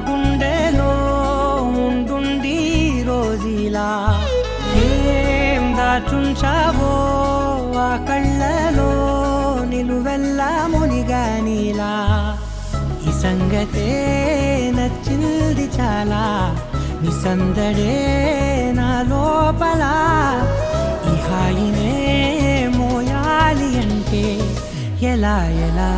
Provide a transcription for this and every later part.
గుండెలో ఉండుండి రోజీలా ఏం దాచుంచావో ఆ కళ్ళలో నిలువెల్లా మునిగానిలా ఈ సంగతే నచ్చింది చాలా నీ సందడే నా లోపల ఈ హాయినే మోయాలి అంటే ఎలా ఎలా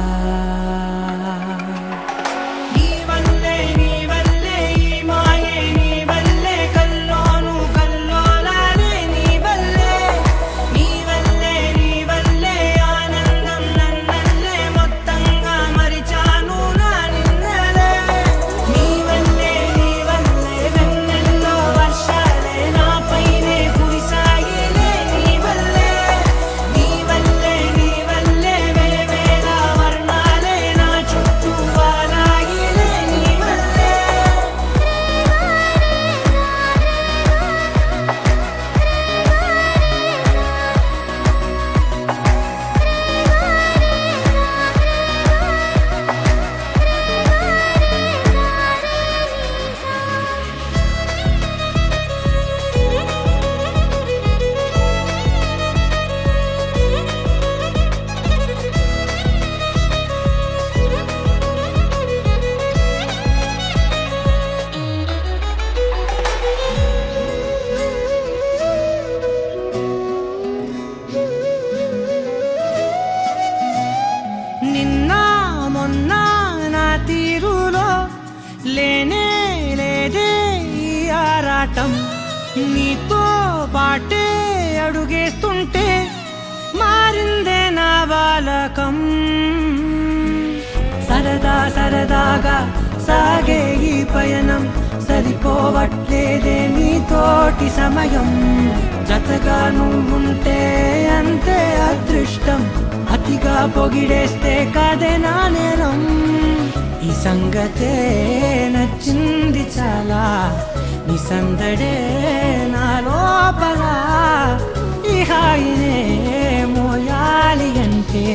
లేనే లేదే ఈ ఆరాటం నీతో పాటే అడుగేస్తుంటే మారిందే నా బాలకం సరదా సరదాగా సాగే ఈ పయనం సరిపోవట్లేదే నీతోటి సమయం జతగా నువ్వుంటే అంతే అదృష్టం అతిగా పొగిడేస్తే కాదే నా నేరం ఈ సంగతే నచ్చింది చాలా నీ సందడే నా లోపల ఈ హాయినే మోయాలి అంటే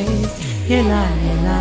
ఎలా ఎలా